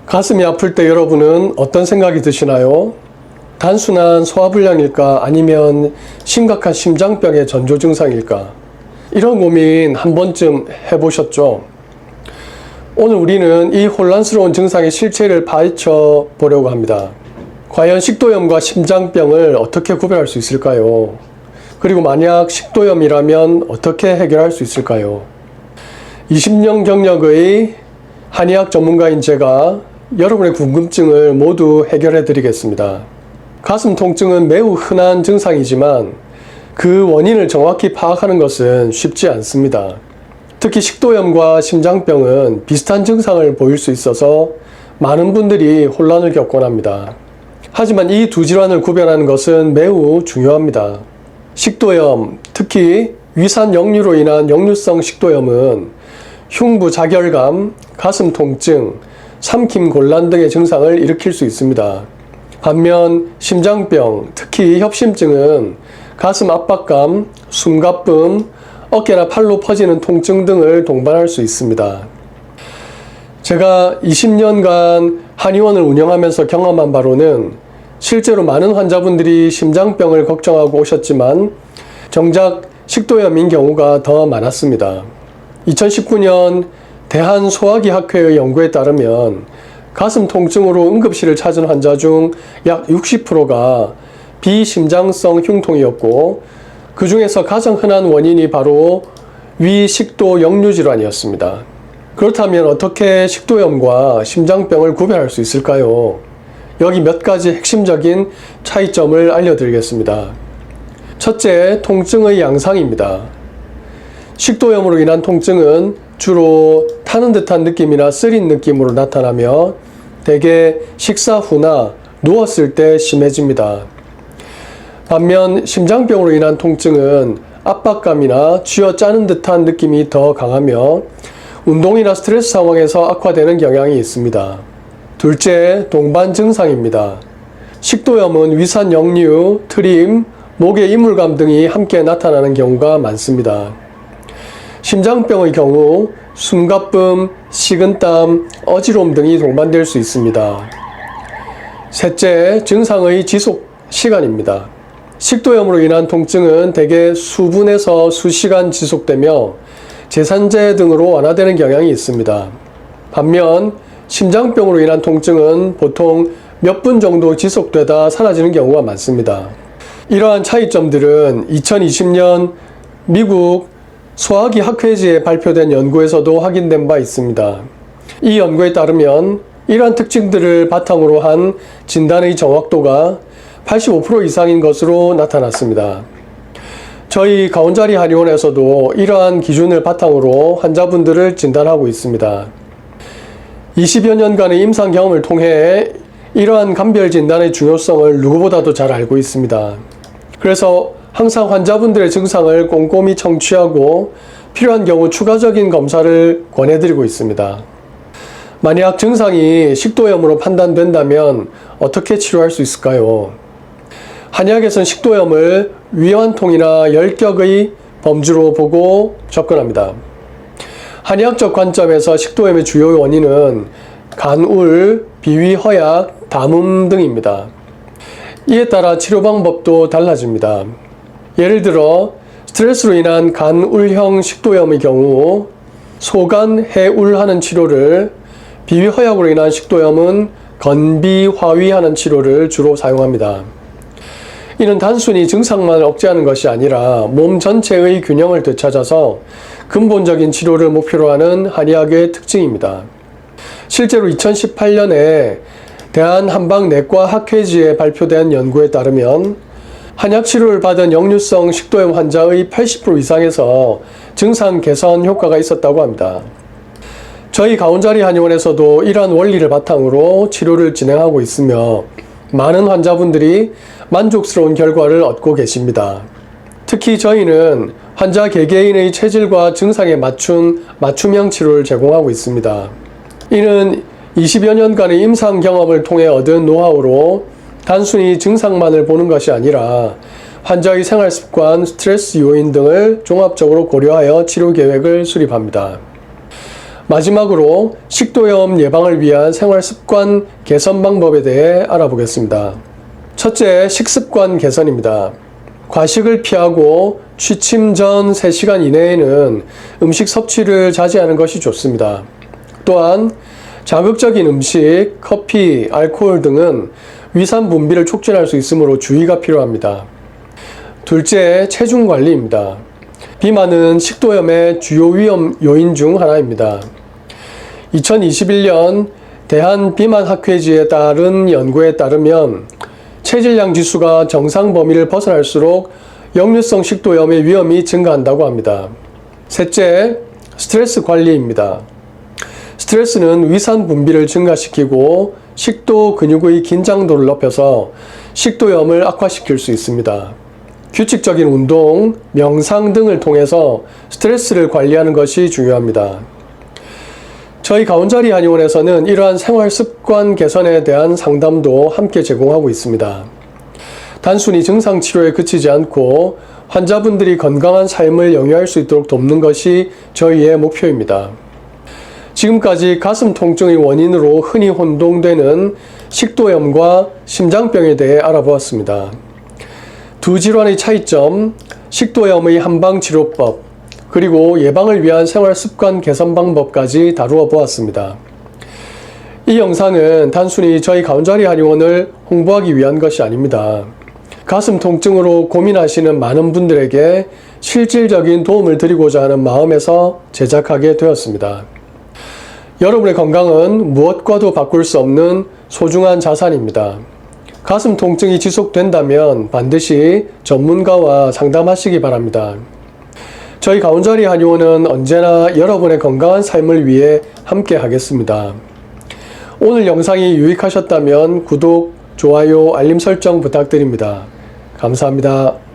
가슴이 아플 때 여러분은 어떤 생각이 드시나요? 단순한 소화불량일까? 아니면 심각한 심장병의 전조 증상일까? 이런 고민 한 번쯤 해보셨죠? 오늘 우리는 이 혼란스러운 증상의 실체를 파헤쳐 보려고 합니다. 과연 식도염과 심장병을 어떻게 구별할 수 있을까요? 그리고 만약 식도염이라면 어떻게 해결할 수 있을까요? 20년 경력의 한의학 전문가인 제가 여러분의 궁금증을 모두 해결해 드리겠습니다. 가슴 통증은 매우 흔한 증상이지만 그 원인을 정확히 파악하는 것은 쉽지 않습니다. 특히 식도염과 심장병은 비슷한 증상을 보일 수 있어서 많은 분들이 혼란을 겪곤 합니다. 하지만 이 두 질환을 구별하는 것은 매우 중요합니다. 식도염, 특히 위산 역류로 인한 역류성 식도염은 흉부 자결감, 가슴 통증, 삼킴 곤란 등의 증상을 일으킬 수 있습니다. 반면 심장병, 특히 협심증은 가슴 압박감, 숨가쁨, 어깨나 팔로 퍼지는 통증 등을 동반할 수 있습니다. 제가 20년간 한의원을 운영하면서 경험한 바로는 실제로 많은 환자분들이 심장병을 걱정하고 오셨지만 정작 식도염인 경우가 더 많았습니다. 2019년 대한소화기학회의 연구에 따르면 가슴 통증으로 응급실을 찾은 환자 중 약 60%가 비심장성 흉통이었고 그 중에서 가장 흔한 원인이 바로 위식도 역류 질환이었습니다. 그렇다면 어떻게 식도염과 심장병을 구별할 수 있을까요? 여기 몇 가지 핵심적인 차이점을 알려드리겠습니다. 첫째, 통증의 양상입니다. 식도염으로 인한 통증은 주로 타는 듯한 느낌이나 쓰린 느낌으로 나타나며 대개 식사 후나 누웠을 때 심해집니다. 반면 심장병으로 인한 통증은 압박감이나 쥐어짜는 듯한 느낌이 더 강하며 운동이나 스트레스 상황에서 악화되는 경향이 있습니다. 둘째, 동반 증상입니다. 식도염은 위산 역류, 트림, 목의 이물감 등이 함께 나타나는 경우가 많습니다. 심장병의 경우 숨가쁨, 식은땀, 어지러움 등이 동반될 수 있습니다. 셋째, 증상의 지속 시간입니다. 식도염으로 인한 통증은 대개 수분에서 수시간 지속되며 제산제 등으로 완화되는 경향이 있습니다. 반면 심장병으로 인한 통증은 보통 몇 분 정도 지속되다 사라지는 경우가 많습니다. 이러한 차이점들은 2020년 미국 소화기 학회지에 발표된 연구에서도 확인된 바 있습니다. 이 연구에 따르면 이러한 특징들을 바탕으로 한 진단의 정확도가 85% 이상인 것으로 나타났습니다. 저희 가온자리 한의원에서도 이러한 기준을 바탕으로 환자분들을 진단하고 있습니다. 20여 년간의 임상 경험을 통해 이러한 감별 진단의 중요성을 누구보다도 잘 알고 있습니다. 그래서 항상 환자분들의 증상을 꼼꼼히 청취하고 필요한 경우 추가적인 검사를 권해드리고 있습니다. 만약 증상이 식도염으로 판단된다면 어떻게 치료할 수 있을까요? 한의학에서는 식도염을 위완통이나 열격의 범주로 보고 접근합니다. 한의학적 관점에서 식도염의 주요 원인은 간울, 비위허약, 담음 등입니다. 이에 따라 치료 방법도 달라집니다. 예를 들어 스트레스로 인한 간울형 식도염의 경우 소간해울하는 치료를, 비위허약으로 인한 식도염은 건비화위하는 치료를 주로 사용합니다. 이는 단순히 증상만 억제하는 것이 아니라 몸 전체의 균형을 되찾아서 근본적인 치료를 목표로 하는 한의학의 특징입니다. 실제로 2018년에 대한한방내과학회지에 발표된 연구에 따르면 한약 치료를 받은 역류성 식도염 환자의 80% 이상에서 증상 개선 효과가 있었다고 합니다. 저희 가온자리 한의원에서도 이러한 원리를 바탕으로 치료를 진행하고 있으며 많은 환자분들이 만족스러운 결과를 얻고 계십니다. 특히 저희는 환자 개개인의 체질과 증상에 맞춘 맞춤형 치료를 제공하고 있습니다. 이는 20여 년간의 임상 경험을 통해 얻은 노하우로 단순히 증상만을 보는 것이 아니라 환자의 생활 습관, 스트레스 요인 등을 종합적으로 고려하여 치료 계획을 수립합니다. 마지막으로 식도염 예방을 위한 생활습관 개선 방법에 대해 알아보겠습니다. 첫째, 식습관 개선입니다. 과식을 피하고 취침 전 3시간 이내에는 음식 섭취를 자제하는 것이 좋습니다. 또한 자극적인 음식, 커피, 알코올 등은 위산 분비를 촉진할 수 있으므로 주의가 필요합니다. 둘째, 체중 관리입니다. 비만은 식도염의 주요 위험 요인 중 하나입니다. 2021년 대한비만학회지에 따른 연구에 따르면 체질량 지수가 정상 범위를 벗어날수록 역류성 식도염의 위험이 증가한다고 합니다. 셋째, 스트레스 관리입니다. 스트레스는 위산 분비를 증가시키고 식도 근육의 긴장도를 높여서 식도염을 악화시킬 수 있습니다. 규칙적인 운동, 명상 등을 통해서 스트레스를 관리하는 것이 중요합니다. 저희 가운자리 한의원에서는 이러한 생활 습관 개선에 대한 상담도 함께 제공하고 있습니다. 단순히 증상 치료에 그치지 않고 환자분들이 건강한 삶을 영위할 수 있도록 돕는 것이 저희의 목표입니다. 지금까지 가슴 통증의 원인으로 흔히 혼동되는 식도염과 심장병에 대해 알아보았습니다. 두 질환의 차이점, 식도염의 한방치료법, 그리고 예방을 위한 생활습관 개선 방법까지 다루어 보았습니다. 이 영상은 단순히 저희 가운자리 한의원을 홍보하기 위한 것이 아닙니다. 가슴 통증으로 고민하시는 많은 분들에게 실질적인 도움을 드리고자 하는 마음에서 제작하게 되었습니다. 여러분의 건강은 무엇과도 바꿀 수 없는 소중한 자산입니다. 가슴 통증이 지속된다면 반드시 전문가와 상담하시기 바랍니다. 저희 가운자리 한의원은 언제나 여러분의 건강한 삶을 위해 함께 하겠습니다. 오늘 영상이 유익하셨다면 구독, 좋아요, 알림 설정 부탁드립니다. 감사합니다.